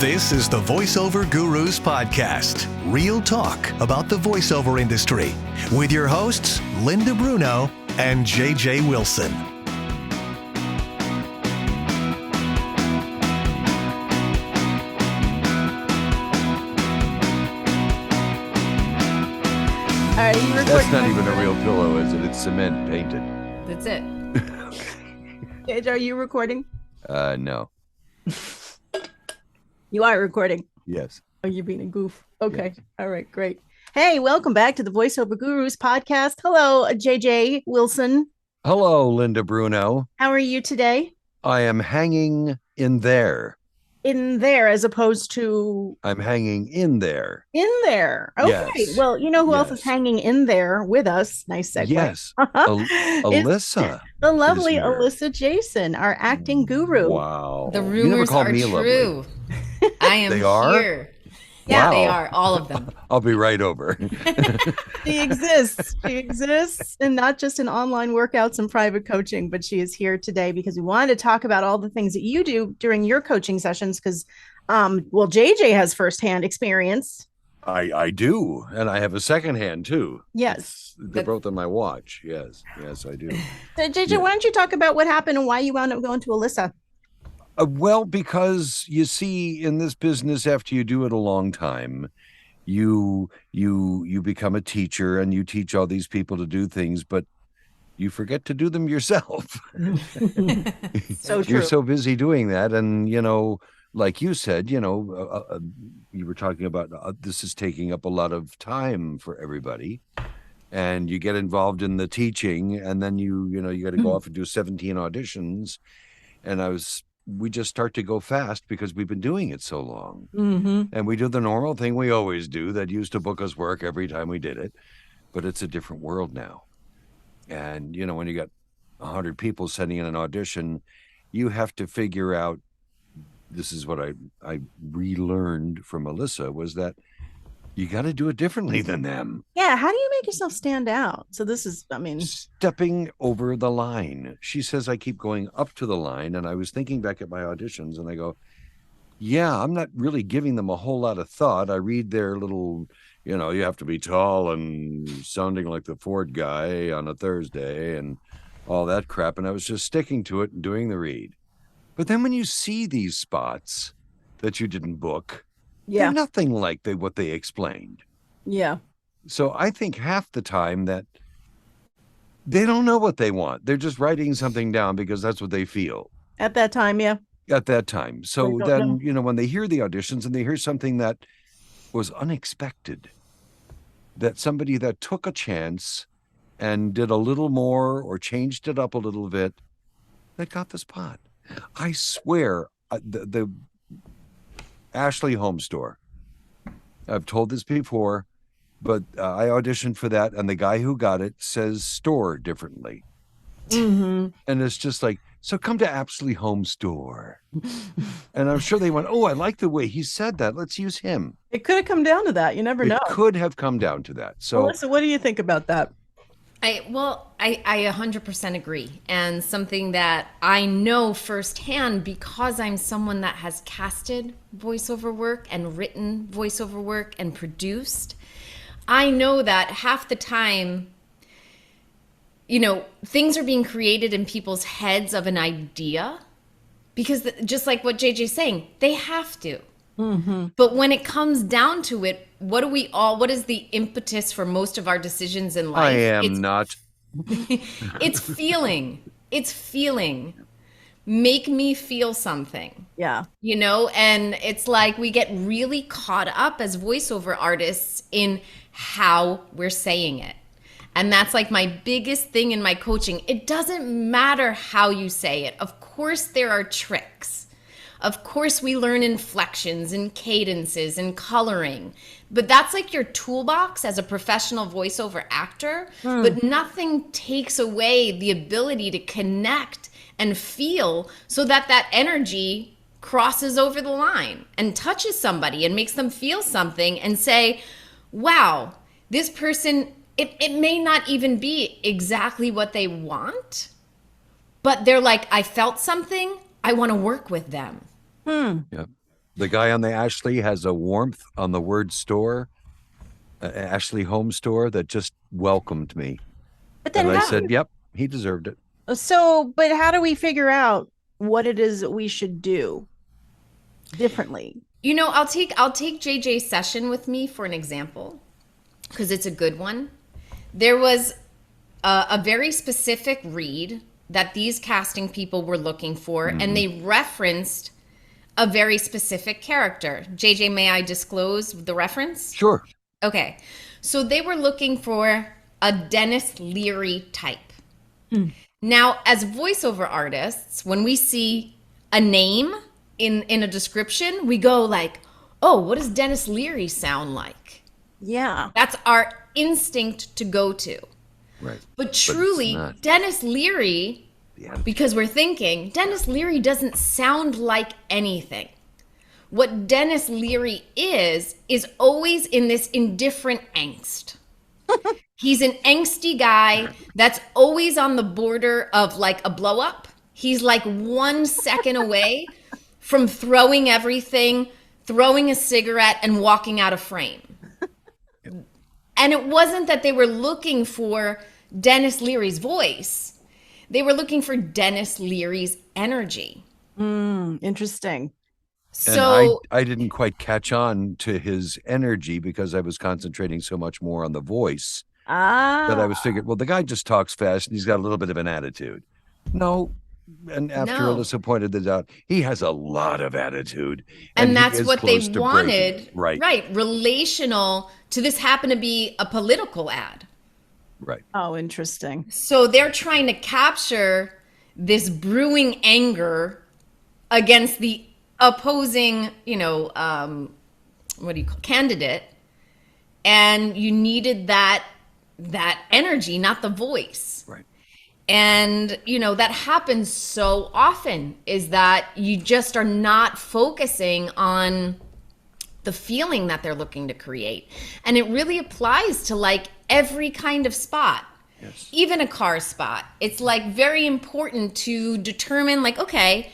This is the Voiceover Gurus Podcast, real talk about the voiceover industry, with your hosts, Linda Bruno and JJ Wilson. Are you recording? That's not even a real pillow, is it? It's cement painted. That's it. JJ, are you recording? No. You are recording. Yes. Oh, you're being a goof. Okay. Yes. All right, great. Hey, welcome back to the Voiceover Gurus podcast. Hello, JJ Wilson. Hello, Linda Bruno. How are you today? I am hanging in there. In there, as opposed to I'm hanging in there. in there. Okay. Yes. Well, you know who else is Yes. hanging in there with us? Nice segue. Yes. It's Alyssa. the lovely here. Alyssa Jayson, our acting guru. Wow. The You never rumors called are me true. I am They are? here. Yeah, Wow. they are. All of them. I'll be right over. She exists. She exists, and not just in online workouts and private coaching, but she is here today because we wanted to talk about all the things that you do during your coaching sessions. Because, well, JJ has firsthand experience. I do. And I have a second hand, too. Yes. They're both on my watch. Yes. Yes, I do. So, JJ, Yeah. why don't you talk about what happened and why you wound up going to Alyssa? Well, because you see, in this business, after you do it a long time, you become a teacher and you teach all these people to do things, but you forget to do them yourself. So true. You're so busy doing that, and like you said, you were talking about this is taking up a lot of time for everybody, and you get involved in the teaching, and then you got to go off and do 17 auditions, and we just start to go fast because we've been doing it so long. Mm-hmm. And we do the normal thing we always do that used to book us work every time we did it, but it's a different world now. And, when you got 100 people sending in an audition, you have to figure out, this is what I relearned from Alyssa, was that you got to do it differently than them. Yeah. How do you make yourself stand out? So this is, Stepping over the line. She says, I keep going up to the line. And I was thinking back at my auditions and I go, yeah, I'm not really giving them a whole lot of thought. I read their little, you have to be tall and sounding like the Ford guy on a Thursday and all that crap. And I was just sticking to it and doing the read. But then when you see these spots that you didn't book, yeah. they're nothing like what they explained. Yeah. So I think half the time that they don't know what they want. They're just writing something down because that's what they feel At that time. Yeah. at that time. So They don't then, know. when they hear the auditions and they hear something that was unexpected, that somebody that took a chance and did a little more or changed it up a little bit, that got the spot. I swear, the Ashley Home Store, I've told this before, but I auditioned for that, and the guy who got it says store differently. Mm-hmm. And it's just like, so come to Ashley Home Store. And I'm sure they went, oh, I like the way he said that. Let's use him. It could have come down to that. You never know. It could have come down to that. So Alyssa, what do you think about that? I 100% agree. And something that I know firsthand because I'm someone that has casted voiceover work and written voiceover work and produced, I know that half the time, things are being created in people's heads of an idea because just like what JJ's saying, they have to. Mm-hmm. But when it comes down to it, what is the impetus for most of our decisions in life? I am not. It's feeling. It's feeling. Make me feel something. Yeah. And it's like we get really caught up as voiceover artists in how we're saying it. And that's like my biggest thing in my coaching. It doesn't matter how you say it. Of course, there are tricks. Of course, we learn inflections and cadences and coloring, but that's like your toolbox as a professional voiceover actor. But nothing takes away the ability to connect and feel so that energy crosses over the line and touches somebody and makes them feel something and say, wow, this person, it may not even be exactly what they want, but they're like, I felt something. I want to work with them. Yeah. The guy on the Ashley has a warmth on the word store, Ashley Home Store, that just welcomed me. But then And I how said, yep, he deserved it. but how do we figure out what it is that we should do differently? You know, I'll take JJ's session with me for an example, because it's a good one. There was a very specific read that these casting people were looking for, and they referenced a very specific character. JJ, may I disclose the reference? Sure. Okay. So they were looking for a Dennis Leary type. Now, as voiceover artists, when we see a name in a description, we go like, oh, what does Dennis Leary sound like? Yeah. That's our instinct to go to. Right. But truly, not. Dennis Leary, because we're thinking, Dennis Leary doesn't sound like anything. What Dennis Leary is always in this indifferent angst. He's an angsty guy that's always on the border of like a blow up. He's like 1 second away from throwing everything, throwing a cigarette, and walking out of frame. And it wasn't that they were looking for Dennis Leary's voice. They were looking for Dennis Leary's energy. Interesting. So and I didn't quite catch on to his energy because I was concentrating so much more on the voice that I was figuring, well, the guy just talks fast and he's got a little bit of an attitude. No. And after Alyssa pointed this out, he has a lot of attitude. And that's what they to wanted. breaking. Right. Relational to this happened to be a political ad. Right. Oh, interesting. So they're trying to capture this brewing anger against the opposing, candidate. And you needed that energy, not the voice. Right. And, that happens so often, is that you just are not focusing on the feeling that they're looking to create. And it really applies to like every kind of spot, even a car spot. It's like very important to determine like, okay,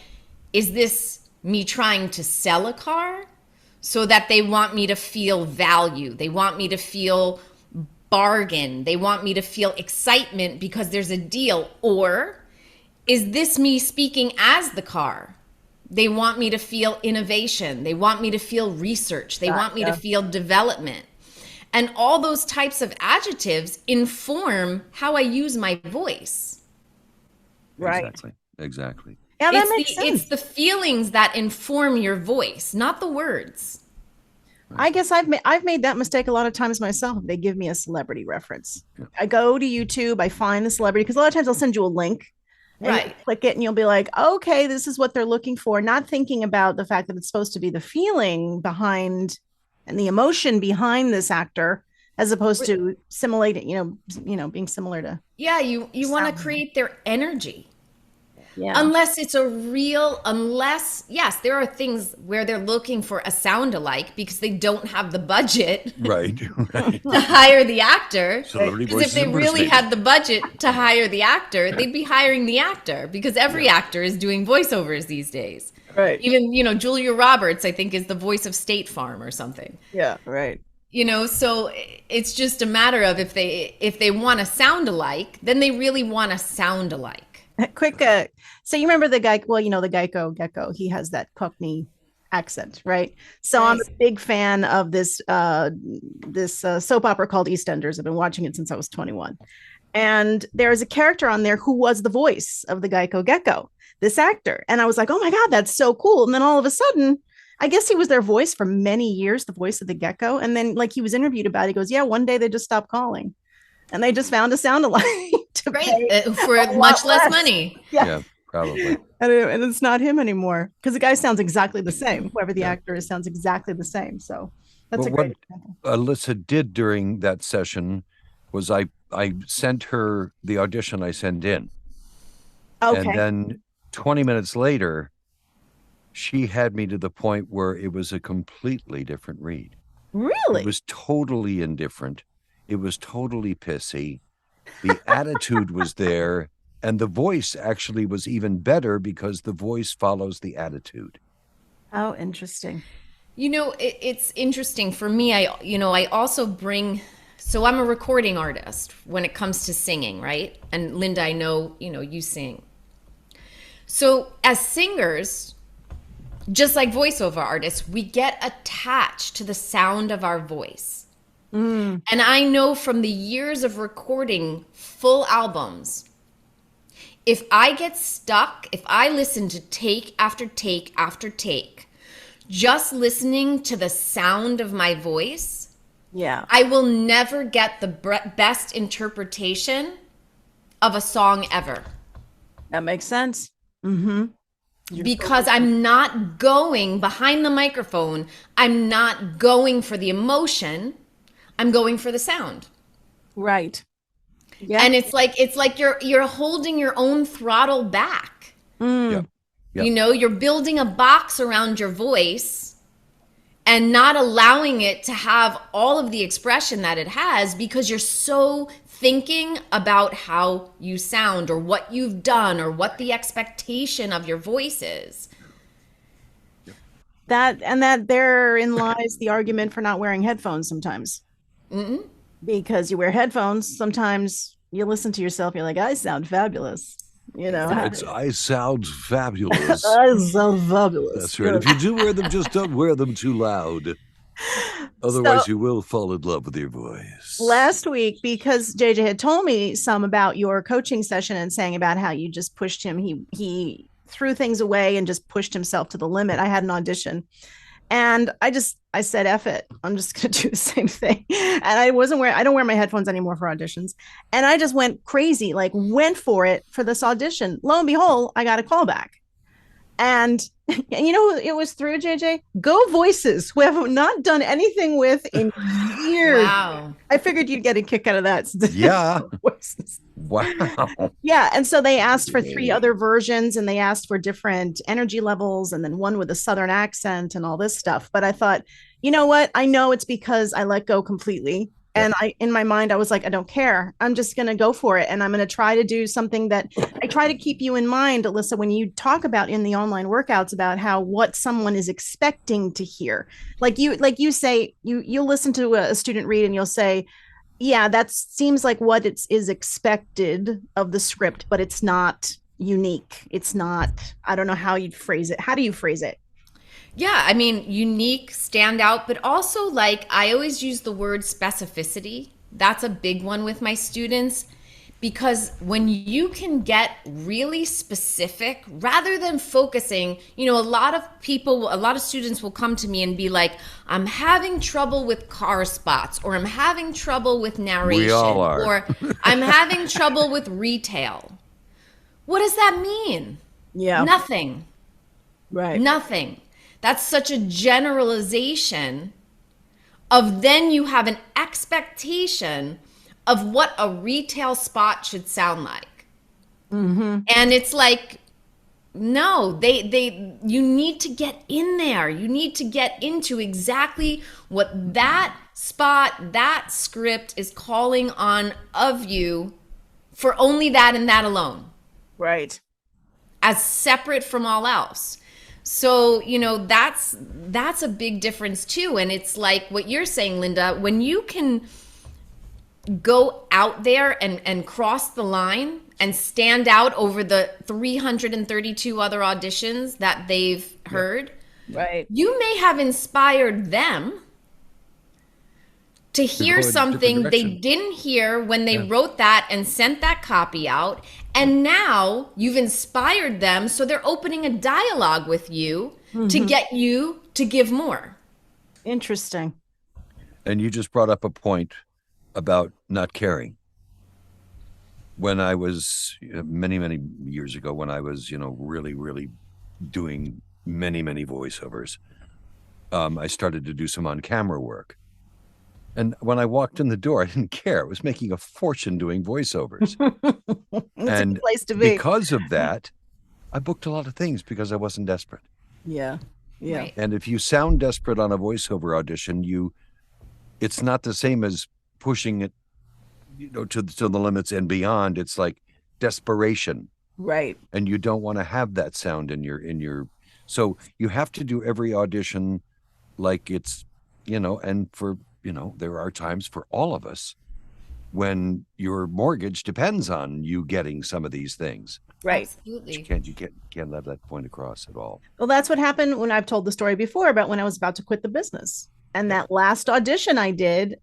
is this me trying to sell a car so that they want me to feel value? They want me to feel bargain. They want me to feel excitement because there's a deal. Or is this me speaking as the car? They want me to feel innovation. They want me to feel research. They want me to feel development. And all those types of adjectives inform how I use my voice. Right. Exactly. Yeah, that makes sense. It's the feelings that inform your voice, not the words. I guess I've made that mistake a lot of times myself. They give me a celebrity reference. I go to YouTube, I find the celebrity, because a lot of times they'll send you a link. And you click it and you'll be like, okay, this is what they're looking for. Not thinking about the fact that it's supposed to be the feeling behind and the emotion behind this actor, as opposed to simulating, being similar to. Yeah, you want to create their energy. Yeah. Unless it's yes, there are things where they're looking for a sound alike because they don't have the budget Right. to hire the actor. Celebrity Because if they really had the budget to hire the actor, they'd be hiring the actor, because every actor is doing voiceovers these days. Right. Even, Julia Roberts, I think, is the voice of State Farm or something. Yeah, right. So it's just a matter of if they want to sound alike, then they really want to sound alike. Quick, so you remember the guy, the Geico Gecko, he has that Cockney accent, right? So I'm a big fan of this soap opera called EastEnders. I've been watching it since I was 21. And there is a character on there who was the voice of the Geico Gecko, this actor. And I was like, oh my God, that's so cool. And then all of a sudden, I guess he was their voice for many years, the voice of the gecko. And then like he was interviewed about it. He goes, yeah, one day they just stopped calling. And they just found a sound alike to pay for much less money. Yeah, probably. And it's not him anymore, because the guy sounds exactly the same. Whoever the actor is sounds exactly the same. So that's a great example. What Alyssa did during that session was I sent her the audition I sent in. Okay. And then 20 minutes later, she had me to the point where it was a completely different read. Really? It was totally indifferent. It was totally pissy. The attitude was there, and the voice actually was even better because the voice follows the attitude. How interesting. It's interesting for me. I also bring, so I'm a recording artist when it comes to singing, right? And Linda, I know, you sing. So as singers, just like voiceover artists, we get attached to the sound of our voice. And I know from the years of recording full albums, if I get stuck, if I listen to take after take after take, just listening to the sound of my voice, I will never get the best interpretation of a song ever. That makes sense. Because I'm not going behind the microphone. I'm not going for the emotion. I'm going for the sound. Right. Yeah. And it's like you're holding your own throttle back. Yep. You're building a box around your voice and not allowing it to have all of the expression that it has because you're so thinking about how you sound or what you've done or what the expectation of your voice is. That therein lies the argument for not wearing headphones sometimes. Because you wear headphones, sometimes you listen to yourself, you're like, I sound fabulous. I sound fabulous. I sound fabulous. That's right. If you do wear them, just don't wear them too loud. Otherwise, you will fall in love with your voice. Last week, because JJ had told me some about your coaching session and saying about how you just pushed him, he threw things away and just pushed himself to the limit. I had an audition. And I said, F it. I'm just going to do the same thing. And I don't wear my headphones anymore for auditions. And I just went crazy, went for it for this audition. Lo and behold, I got a call back. And you know who it was through, JJ? Go Voices, who have not done anything with in years. Wow. I figured you'd get a kick out of that. Yeah. Voices. Wow. Yeah. And so they asked for 3 other versions and they asked for different energy levels and then one with a Southern accent and all this stuff. But I thought, you know what? I know it's because I let go completely. And in my mind, I was like, I don't care. I'm just going to go for it. And I'm going to try to do something that I try to keep you in mind, Alyssa, when you talk about in the online workouts about what someone is expecting to hear. Like you say, you listen to a student read and you'll say, yeah, that seems like what is expected of the script, but it's not unique. It's not, I don't know how you'd phrase it. How do you phrase it? Yeah, I mean, unique, stand out, but also I always use the word specificity. That's a big one with my students because when you can get really specific rather than focusing, a lot of students will come to me and be like, I'm having trouble with car spots or I'm having trouble with narration We all are. or I'm having trouble with retail. What does that mean? Yeah. Nothing. Right. Nothing. That's such a generalization of then you have an expectation of what a retail spot should sound like. And it's like, no, you need to get in there. You need to get into exactly what that spot, that script is calling on of you for only that and that alone. Right. As separate from all else. So, that's a big difference too. And it's like what you're saying, Linda, when you can go out there and cross the line and stand out over the 332 other auditions that they've heard, right? You may have inspired them to hear something they didn't hear when they wrote that and sent that copy out. And now you've inspired them. So they're opening a dialogue with you to get you to give more. Interesting. And you just brought up a point about not caring. When I was many, many years ago, when I was, really, really doing many, many voiceovers, I started to do some on-camera work. And when I walked in the door, I didn't care. I was making a fortune doing voiceovers. It's a good place to be. Because of that, I booked a lot of things because I wasn't desperate. Yeah. Yeah. Right. And if you sound desperate on a voiceover audition, it's not the same as pushing it, to the limits and beyond. It's like desperation. Right. And you don't want to have that sound in your So you have to do every audition like it's, and for, there are times for all of us when your mortgage depends on you getting some of these things. Right. Absolutely. You can't let that point across at all. Well, that's what happened when I've told the story before about when I was about to quit the business. And that last audition I did,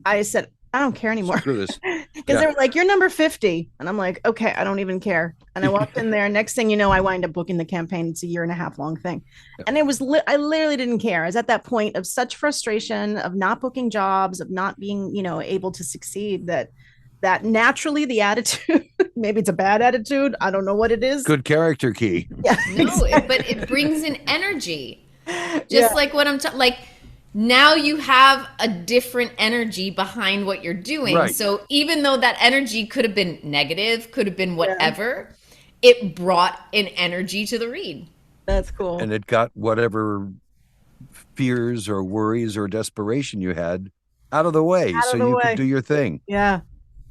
I said, I don't care anymore. Screw this. Because they were like, you're number 50. And I'm like, okay, I don't even care. And I walked in there. Next thing you know, I wind up booking the campaign. It's a 1.5 year long thing. And it was, I literally didn't care. I was at that point of such frustration of not booking jobs, of not being, able to succeed that naturally the attitude, maybe it's a bad attitude. I don't know what it is. Good character key. Yeah, No, but it brings in energy. Just like what I'm like now you have a different energy behind what you're doing. Right. So even though that energy could have been negative, could have been whatever, it brought an energy to the read. That's cool. And it got whatever fears or worries or desperation you had out of the way, could do your thing. Yeah.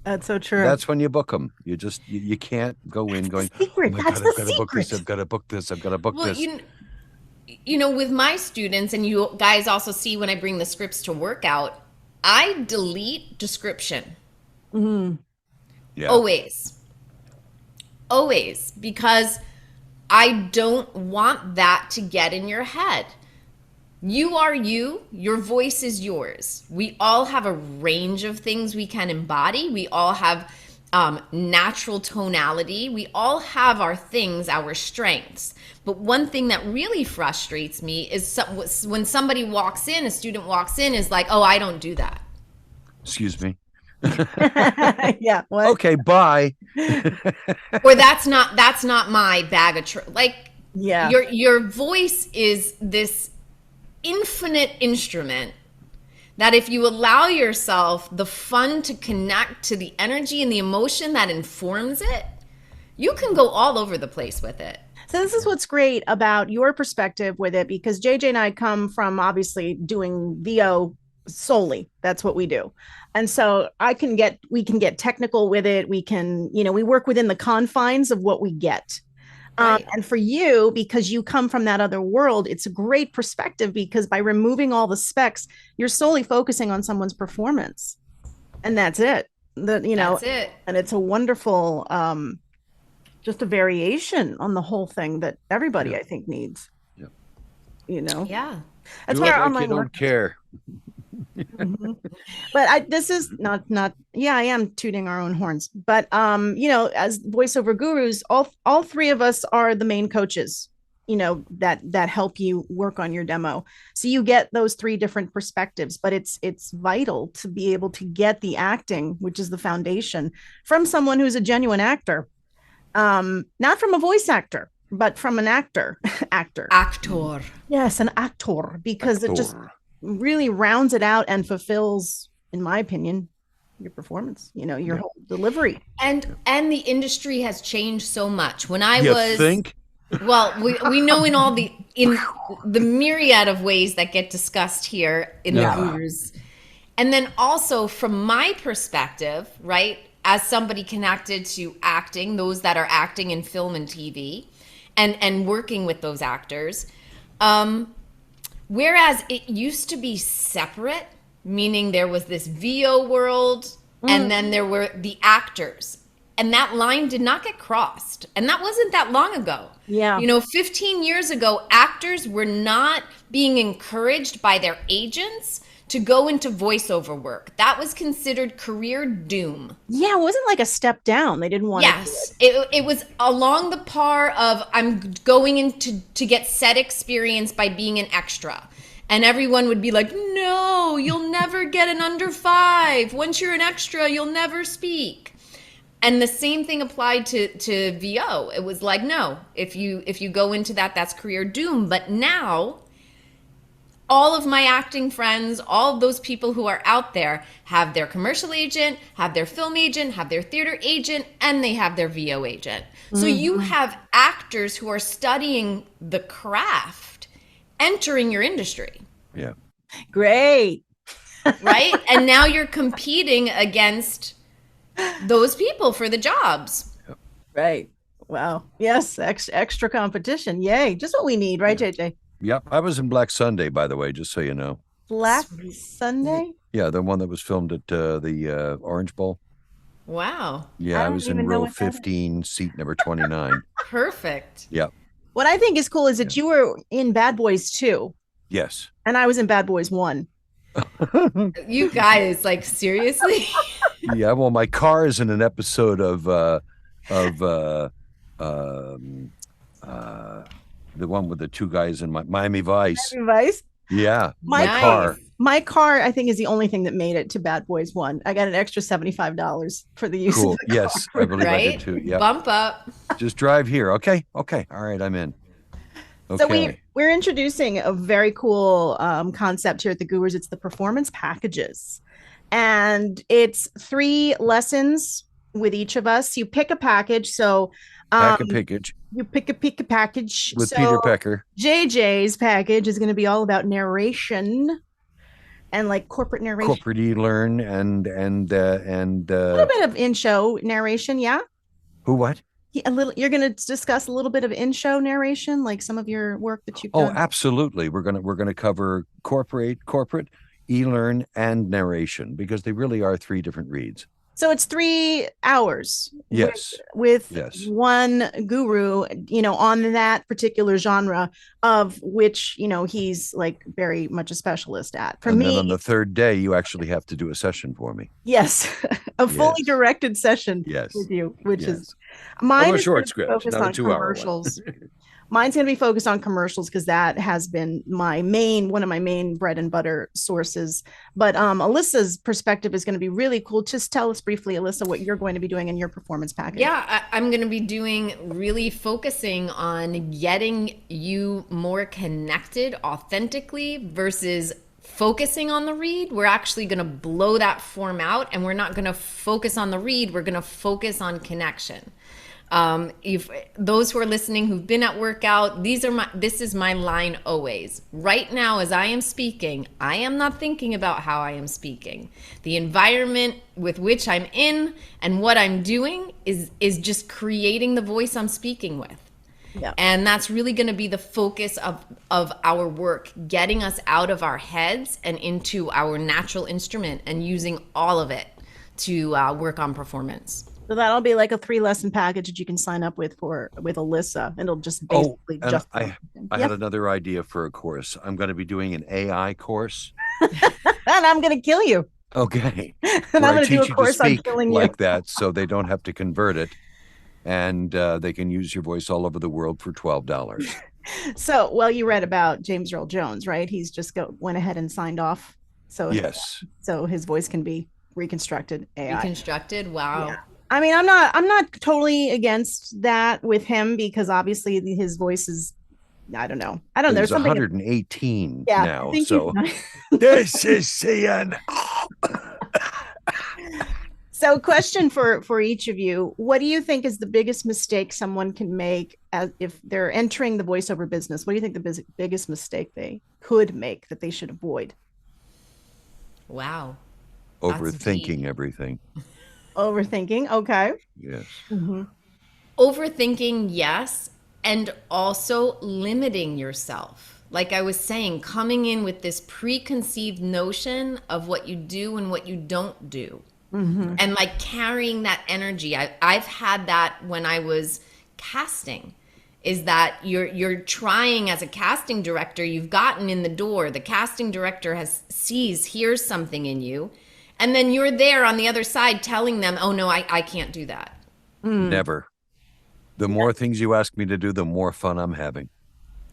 That's so true. That's when you book them. You can't go in going, secret. Oh my That's God, I've the got to book this. secret. I've got to book this. I've got to book this. With my students, and you guys also see when I bring the scripts to workout, I delete description. Mm-hmm. Yeah. Always, because I don't want that to get in your head. You are you, your voice is yours. We all have a range of things we can embody. We all have natural tonality. We all have our things, our strengths. But one thing that really frustrates me is when somebody walks in, a student walks in, is like, oh, I don't do that. Excuse me. Yeah. What? Okay, bye. Or that's not my bag of Yeah. Your voice is this infinite instrument that if you allow yourself the fun to connect to the energy and the emotion that informs it, you can go all over the place with it. So this is what's great about your perspective with it, because JJ and I come from obviously doing VO solely. That's what we do. And so we can get technical with it. We can, we work within the confines of what we get. Right. And for you, because you come from that other world, it's a great perspective, because by removing all the specs, you're solely focusing on someone's performance. And that's it. That's it. And it's a wonderful, just a variation on the whole thing that everybody, I think, needs. Yeah. Yeah. That's Do why it our like online you don't work. care. Mm-hmm. But this is not I am tooting our own horns, but as voiceover gurus, all three of us are the main coaches, that help you work on your demo. So you get those three different perspectives, but it's vital to be able to get the acting, which is the foundation, from someone who's a genuine actor, not from a voice actor, but from an actor. Yes, an actor, because it just really rounds it out and fulfills, in my opinion, your performance, your whole delivery. And the industry has changed so much. When I think? Well, we know in the myriad of ways that get discussed here in the Gurus. And then also from my perspective, right, as somebody connected to acting, those that are acting in film and TV and working with those actors, whereas it used to be separate, meaning there was this VO world and then there were the actors. And that line did not get crossed. And that wasn't that long ago. Yeah. 15 years ago, actors were not being encouraged by their agents to go into voiceover work. That was considered career doom. Yeah, it wasn't like a step down. They didn't want to do it. It was along the par of I'm going into to get set experience by being an extra. And everyone would be like, no, you'll never get an under 5. Once you're an extra, you'll never speak. And the same thing applied to VO. It was like, no, if you go into that, that's career doom. But now, all of my acting friends, all of those people who are out there have their commercial agent, have their film agent, have their theater agent, and they have their VO agent. So you have actors who are studying the craft entering your industry. Yeah. Great. Right? And now you're competing against those people for the jobs. Right. Wow. Yes, extra competition. Yay. Just what we need, right, JJ? Yep. I was in Black Sunday, by the way, just so you know. Black Sunday? Yeah, the one that was filmed at the Orange Bowl. Wow. Yeah, I I don't was in even know row what that is. 15, seat number 29. Perfect. Yep. What I think is cool is that you were in Bad Boys 2 Yes. and I was in Bad Boys 1. You guys, like, seriously? Yeah, well, my car is in an episode of um, uh, the one with the two guys in Miami Vice. Advice. Yeah, My Nice. car. My car, I think, is the only thing that made it to Bad Boys 1. I got an extra $75 for the use Cool. of the Yes, car. I believe I did Right? too. Yeah. Bump up. Just drive here. Okay. Okay. All right. I'm in. Okay. So we're introducing a very cool concept here at the Gurus. It's the performance packages, and it's 3 lessons with each of us. You pick a package. So Pack a package you pick a package. with So Peter Pecker. JJ's package is going to be all about narration and like corporate narration. Corporate e-learn and A little bit of in-show narration, yeah. who what? A little. You're going to discuss a little bit of in-show narration, like some of your work that you've Oh, done. absolutely. We're gonna cover corporate, e-learn, and narration because they really are 3 different reads. So it's 3 hours. Yes. With Yes. one guru, on that particular genre of which, he's like very much a specialist at. For And me, then on the 3rd day, you actually have to do a session for me. yes, a fully Yes. directed session Yes. with you, which Yes. is mine. a is short gonna be script, focused not a on 2-hour one. commercials. Mine's going to be focused on commercials because that has been one of my main bread and butter sources. But Alyssa's perspective is going to be really cool. Just tell us briefly, Alyssa, what you're going to be doing in your performance package. Yeah, I'm going to be really focusing on getting you more connected authentically versus focusing on the read. We're actually going to blow that form out, and we're not going to focus on the read. We're going to focus on connection. If those who are listening who've been at workout, this is my line always. Right now, as I am speaking, I am not thinking about how I am speaking. The environment with which I'm in and what I'm doing is just creating the voice I'm speaking with. Yeah. And that's really going to be the focus of our work, getting us out of our heads and into our natural instrument and using all of it to work on performance. So that'll be like a 3-lesson package that you can sign up with Alyssa, and it'll just basically and just. I had another idea for a course. I'm going to be doing an AI course. And I'm going to kill you. Okay. And where I'm I going to do a teach you to course on speak killing like you. that, so they don't have to convert it, and they can use your voice all over the world for $12. So, well, you read about James Earl Jones, right? He's just went ahead and signed off. So Yes. So his voice can be reconstructed AI. Reconstructed. Wow. Yeah. I mean, I'm not totally against that with him because obviously his voice is, I don't know. There's There's something. 118 Yeah, now. thank So you. this is CN. So, question for each of you: what do you think is the biggest mistake someone can make if they're entering the voiceover business? What do you think the biggest mistake they could make that they should avoid? Wow. Overthinking everything. Overthinking. Okay. Yes. Mm-hmm. Overthinking, yes, and also limiting yourself. Like I was saying, coming in with this preconceived notion of what you do and what you don't do. Mm-hmm. And like carrying that energy. I've had that when I was casting, is that you're trying as a casting director, you've gotten in the door, the casting director hears something in you, and then you're there on the other side telling them, oh no, I can't do that. Never. The more things you ask me to do, the more fun I'm having.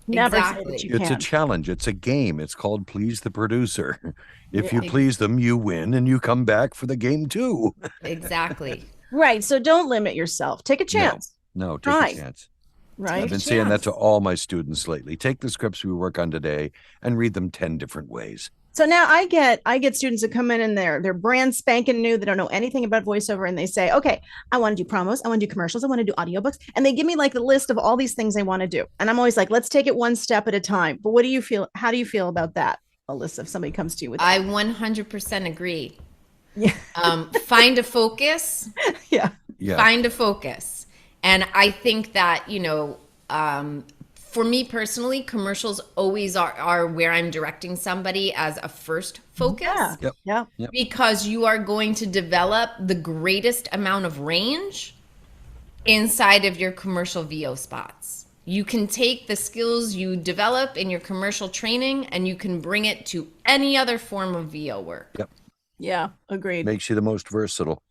Never Exactly. say that you It's can. a challenge. It's a game. It's called Please the Producer. If you please them, you win, and you come back for the game too. Exactly. Right. So don't limit yourself. Take a chance. No, take Right. a chance. Right. I've been saying that to all my students lately. Take the scripts we work on today and read them 10 different ways. So now I get students that come in and they're brand spanking new. They don't know anything about voiceover, and they say, okay, I want to do promos, I want to do commercials, I want to do audiobooks, and they give me like the list of all these things they want to do. And I'm always like, let's take it one step at a time. But what do you feel? How do you feel about that, Alyssa? If somebody comes to you with that? I 100% agree. Yeah. Find a focus. Yeah. Yeah. Find a focus. And I think that, for me personally, commercials always are where I'm directing somebody as a first focus. Yeah. Because you are going to develop the greatest amount of range inside of your commercial VO spots. You can take the skills you develop in your commercial training and you can bring it to any other form of VO work. Yep. Yeah. Agreed. Makes you the most versatile.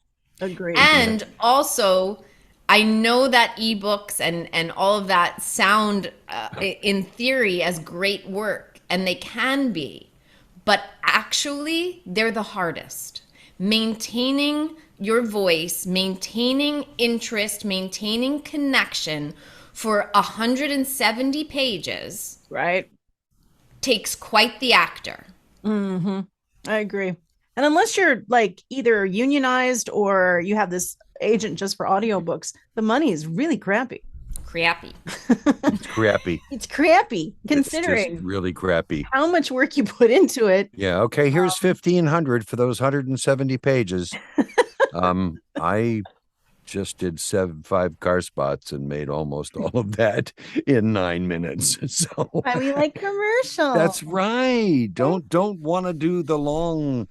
Agreed. And also, I know that ebooks and all of that sound in theory as great work, and they can be, but actually they're the hardest. Maintaining your voice, maintaining interest, maintaining connection for 170 pages, right, takes quite the actor. Mm-hmm. I agree. And unless you're like either unionized or you have this agent just for audiobooks, the money is really crappy. It's crappy. It's crappy, considering it's just really crappy how much work you put into it. Yeah. Okay. Here's 1,500 for those 170 pages. I just did 5 car spots and made almost all of that in 9 minutes. So Why we like commercial. that's right. Don't want to do the long.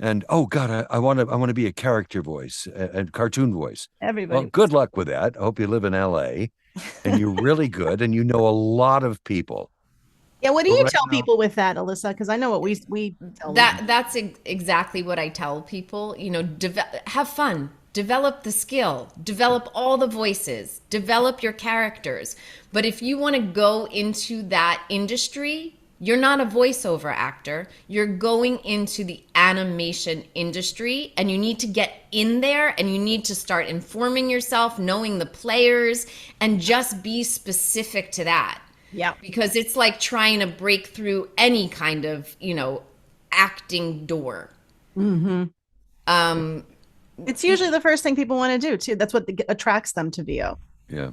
And oh God, I want to be a character voice, a cartoon voice. Everybody. Well, good luck with that. I hope you live in LA and you're really good and you know a lot of people. Yeah, what do you tell people with that, Alyssa? Because I know what we tell them. That's exactly what I tell people. Have fun, develop the skill, develop all the voices, develop your characters. But if you want to go into that industry, you're not a voiceover actor. You're going into the animation industry, and you need to get in there and you need to start informing yourself, knowing the players, and just be specific to that. Yeah. Because it's like trying to break through any kind of, acting door. Mm-hmm. It's usually the first thing people want to do too. That's what attracts them to VO. Yeah.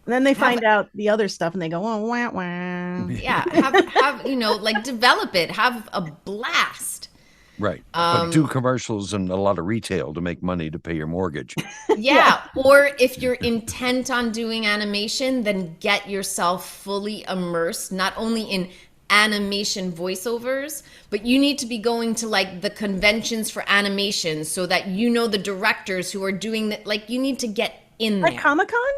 And then they find out the other stuff and they go, oh, wah, wah. Yeah. Have develop it. Have a blast. Right. But do commercials and a lot of retail to make money to pay your mortgage. Yeah. Or if you're intent on doing animation, then get yourself fully immersed, not only in animation voiceovers, but you need to be going to like the conventions for animation so that the directors who are doing that. Like you need to get in there. Like Comic-Con?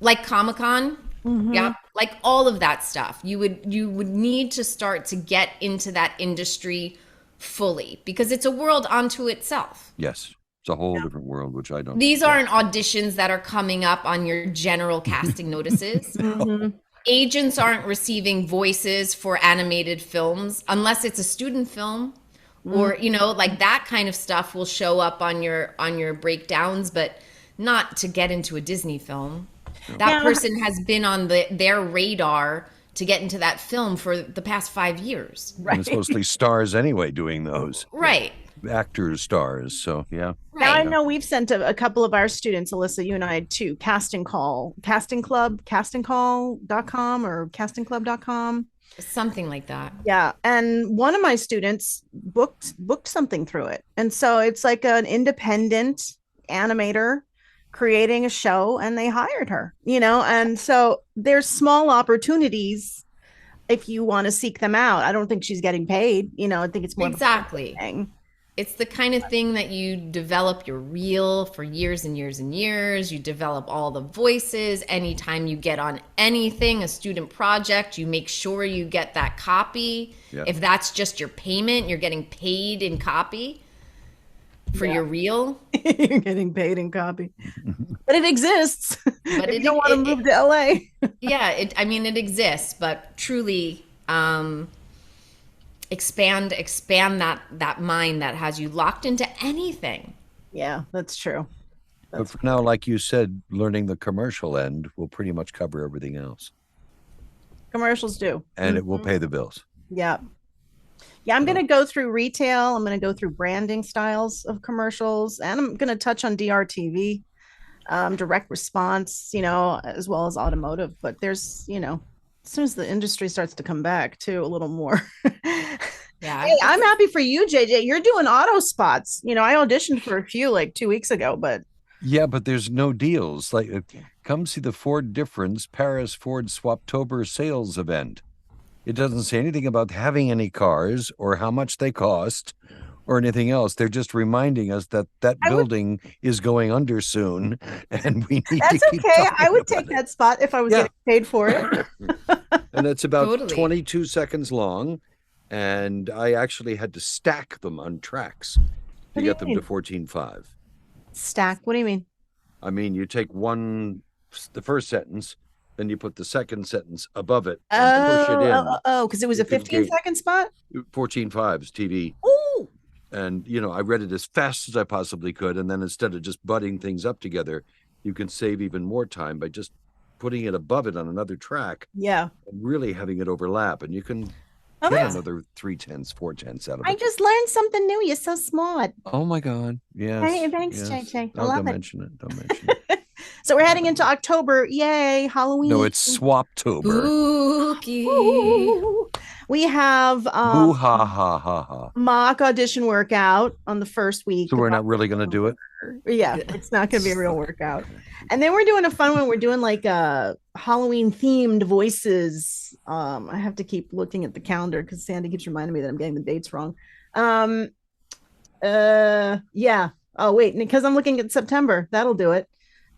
Like Comic-Con. Mm-hmm. Yeah. Like all of that stuff. You would need to start to get into that industry fully because it's a world unto itself. Yes. It's a whole different world, which I don't. These aren't auditions that are coming up on your general casting notices. Mm-hmm. Agents aren't receiving voices for animated films unless it's a student film or, like that kind of stuff will show up on your breakdowns, but not to get into a Disney film. That person has been on their radar to get into that film for the past 5 years. Right. And it's mostly stars anyway doing those. Right. Actors, stars. So, yeah. Right. Now I know we've sent a couple of our students, Alyssa, you and I to castingcall.com or castingclub.com. Something like that. Yeah. And one of my students booked something through it. And so it's like an independent animator creating a show and they hired her, and so there's small opportunities if you want to seek them out. I don't think she's getting paid, I think it's more exactly thing. It's the kind of thing that you develop your reel for years and years and years. You develop all the voices. Anytime you get on anything, a student project, you make sure you get that copy. Yeah. If that's just your payment, you're getting paid in copy for your reel. You're getting paid in copy. But it exists. But you don't want to move to LA. Yeah, it exists, but truly expand that mind that has you locked into anything. Yeah, that's true. But for now, like you said, learning the commercial end will pretty much cover everything else. Commercials do. And it will pay the bills. Yeah. Yeah, I'm going to go through retail. I'm going to go through branding styles of commercials. And I'm going to touch on DRTV, direct response, as well as automotive. But there's, as soon as the industry starts to come back too, a little more. Yeah. Hey, I'm happy for you, JJ. You're doing auto spots. I auditioned for a few like 2 weeks ago, but Yeah, but there's no deals. Like, come see the Ford Difference Paris Ford Swaptober sales event. It doesn't say anything about having any cars or how much they cost or anything else. They're just reminding us that building is going under soon, and we need to That's keep okay. talking I would about take it. that spot if I was getting paid for it. And it's about Totally. 22 seconds long, and I actually had to stack them on tracks to What do you get them mean? to 14.5. Stack. What do you mean? I mean, you take the first sentence, then you put the second sentence above it and push it in. Because it was a You can 15-second spot? 14.5's TV. Ooh. And, I read it as fast as I possibly could. And then instead of just butting things up together, you can save even more time by just putting it above it on another track Yeah. and really having it overlap. And you can Oh, get that's- another 3/10, 4/10 out of I it. just learned something new. You're so smart. Oh my God. Yes. Hey, thanks, yes. JJ. I No, love don't it. mention it. Don't mention it. So we're heading into October. Yay, Halloween. No, it's Swaptober. Spooky. Ooh. We have Boo ha ha ha ha. mock audition workout on the first week. So we're not really going to do it? Yeah, it's not going to be a real workout. And then we're doing a fun one. We're doing like Halloween themed voices. I have to keep looking at the calendar because Sandy keeps reminding me that I'm getting the dates wrong. Yeah. Oh, wait, because I'm looking at September. That'll do it.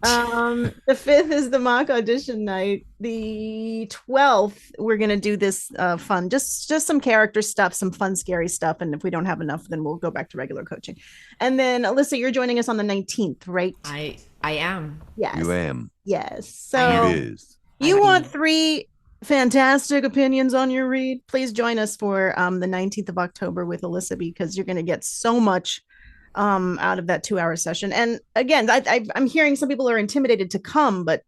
The 5th is the mock audition night. The 12th, we're gonna do this fun, just some character stuff, some fun, scary stuff. And if we don't have enough, then we'll go back to regular coaching. And then Alyssa, you're joining us on the 19th, right? I am. Yes. You am. Yes. I So am. It is. you want 3 fantastic opinions on your read? Please join us for the 19th of October with Alyssa, because you're gonna get so much out of that 2-hour session. And again, I'm hearing some people are intimidated to come, but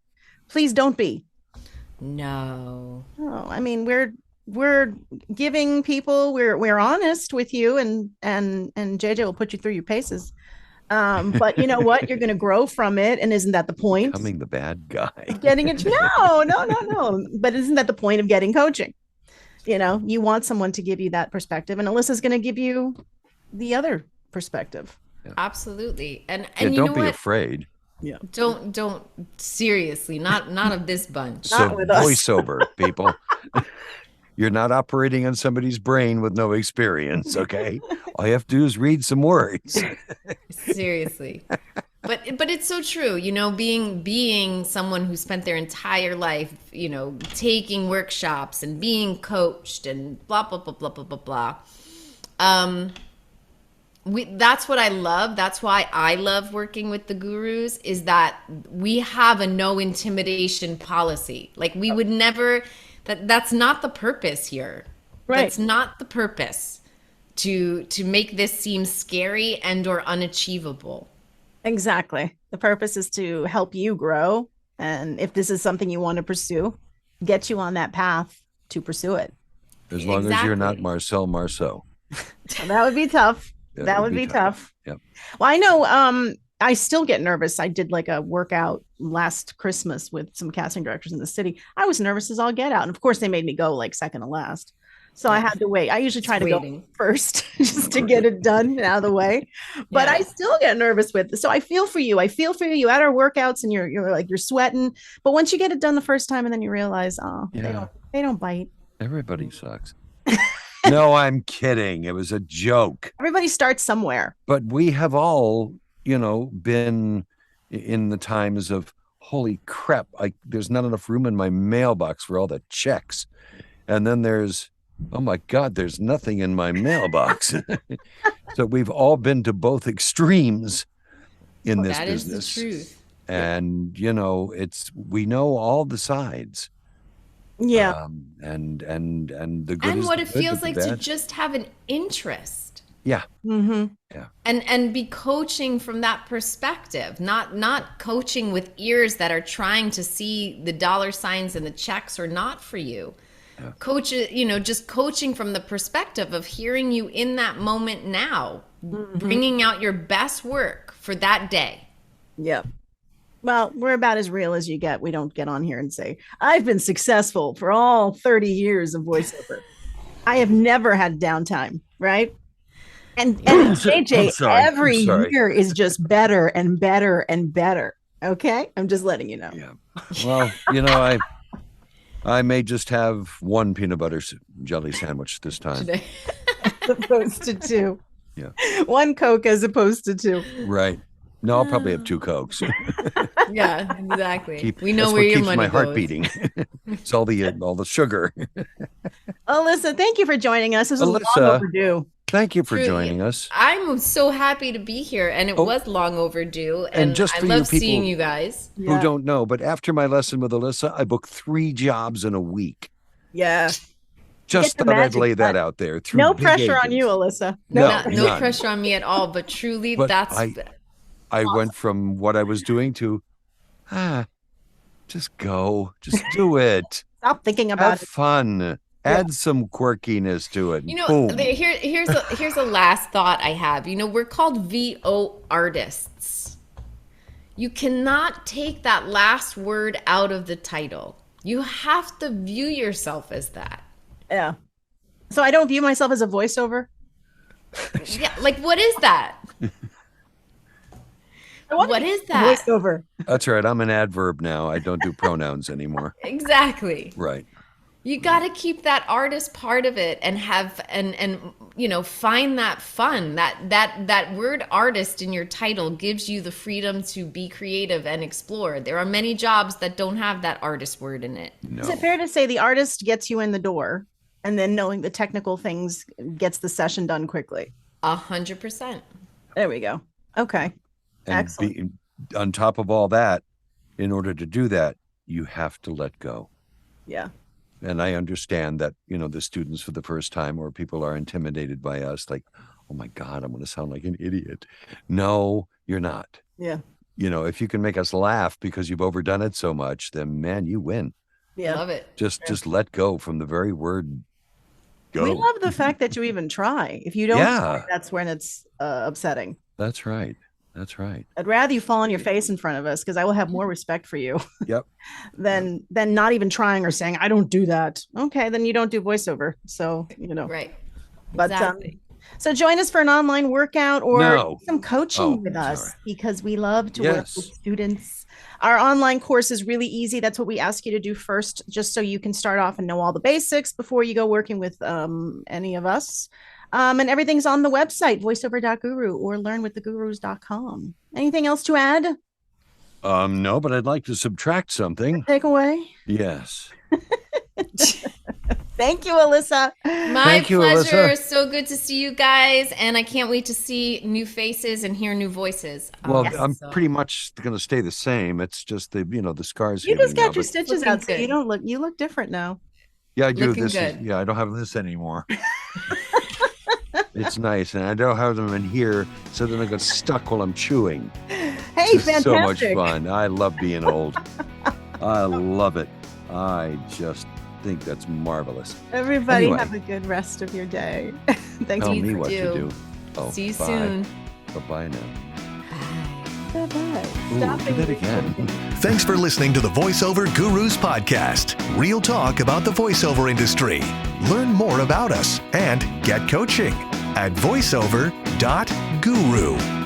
please don't be. No. Oh, I mean, we're giving people, we're honest with you, and JJ will put you through your paces. But you know what? You're going to grow from it, and isn't that the point? Becoming the bad guy. Getting it? No. But isn't that the point of getting coaching? You want someone to give you that perspective, and Alyssa's going to give you the other perspective. Absolutely. And Yeah, you don't know be what? afraid. Yeah. Don't seriously, not of this bunch. So Not with us. voiceover, people. You're not operating on somebody's brain with no experience, okay? All you have to do is read some words. Seriously. But it's so true, being someone who spent their entire life, taking workshops and being coached and blah blah blah blah blah blah blah. That's what I love. That's why I love working with the gurus, is that we have a no intimidation policy. Like, we would never, that's not the purpose here. Right. That's not the purpose, to make this seem scary and or unachievable. Exactly. The purpose is to help you grow. And if this is something you want to pursue, get you on that path to pursue it. As long as you're not Exactly. Marcel Marceau. Well, that would be tough. Yeah, that would be tough. Yep. Well, I know I still get nervous. I did like a workout last Christmas with some casting directors in the city. I was nervous as all get out. And of course they made me go like second to last. So I had to wait. I usually try to Waiting. go first just to get it done and out of the way. But Yeah. I still get nervous with it. So I feel for you. I feel for you at our workouts, and you're sweating. But once you get it done the first time, and then you realize, Yeah. they don't bite. Everybody sucks. No, I'm kidding. It was a joke. Everybody starts somewhere. But we have all, been in the times of, holy crap, there's not enough room in my mailbox for all the checks. And then there's, oh my God, there's nothing in my mailbox. So we've all been to both extremes in this That is business. the truth. And, we know all the sides. Yeah. And the good And is what the it good, feels but the like to bad. just have an interest. Yeah. Mm-hmm. And be coaching from that perspective, not coaching with ears that are trying to see the dollar signs and the checks or not for you. Coach, just coaching from the perspective of hearing you in that moment now, bringing out your best work for that day. Yeah. Well, we're about as real as you get. We don't get on here and say, I've been successful for all 30 years of voiceover. I have never had downtime, right? And I'm JJ, sorry. every I'm sorry. year is just better and better and better. Okay, I'm just letting you know. Yeah. Well, I may just have one peanut butter jelly sandwich this time. Today. As opposed to two. Yeah. One Coke as opposed to two. Right. No, I'll probably have 2 Cokes. Yeah, exactly. We know That's where what your keeps money my heart goes. beating. It's all the sugar. Alyssa, thank you for joining us. This was long Alyssa. overdue. Thank you for Truly, joining us. I'm so happy to be here, and it was long overdue. And just I for you love people seeing you guys. who don't know, but after my lesson with Alyssa, I booked 3 jobs in a week. Yeah. Just the thought I'd magic lay that touch. out there. Through No big pressure on agents. you, Alyssa. No, No none. pressure on me at all, but truly, But that's I went from what I was doing to, just go, just do it. Stop thinking about Have fun. Add some quirkiness to it. Boom. Here's a last thought I have. We're called VO artists. You cannot take that last word out of the title. You have to view yourself as that. Yeah. So I don't view myself as a voiceover. Yeah, like what is that? What is that? Voiceover. That's right. I'm an adverb now. I don't do pronouns anymore. Exactly. Right. You got to keep that artist part of it and have and find that fun. That word artist in your title gives you the freedom to be creative and explore. There are many jobs that don't have that artist word in it. No. Is it fair to say the artist gets you in the door, and then knowing the technical things gets the session done quickly? 100%. There we go. Okay. And Excellent. on top of all that, in order to do that, you have to let go. Yeah. And I understand that, the students for the first time or people are intimidated by us, like, oh my God, I'm going to sound like an idiot. No, you're not. Yeah. If you can make us laugh because you've overdone it so much, then man, you win. Yeah. Love it. Just let go from the very word go. We love the fact that you even try. If you don't try, that's when it's upsetting. That's right. That's right. I'd rather you fall on your face in front of us, because I will have more respect for you. Yep. than not even trying or saying, I don't do that. Okay, then you don't do voiceover. So, Right. But Exactly. so join us for an online workout or some coaching Oh, with us, sorry. because we love to work with students. Our online course is really easy. That's what we ask you to do first, just so you can start off and know all the basics before you go working with any of us. And everything's on the website, voiceover.guru, or learnwiththegurus.com. Anything else to add? No, but I'd like to subtract something. Take away? Yes. Thank you, Alyssa. My Thank you, pleasure. Alyssa. So good to see you guys. And I can't wait to see new faces and hear new voices. Well, I'm pretty much going to stay the same. It's just the scars. You just healing got now, your but- stitches out, so you look different now. Yeah, I do. Looking This good. I don't have this anymore. It's nice, and I don't have them in here, so then I get stuck while I'm chewing. Hey, It's fantastic. so much fun. I love being old. I love it. I just think that's marvelous. Everybody Anyway. have a good rest of your day. Thanks Tell for me what to do. do. Oh, See you bye. soon. Bye-bye now. Bye-bye. Ooh, Stop do that again. Thanks for listening to the Voiceover Gurus podcast. Real talk about the voiceover industry. Learn more about us and get coaching at voiceover.guru.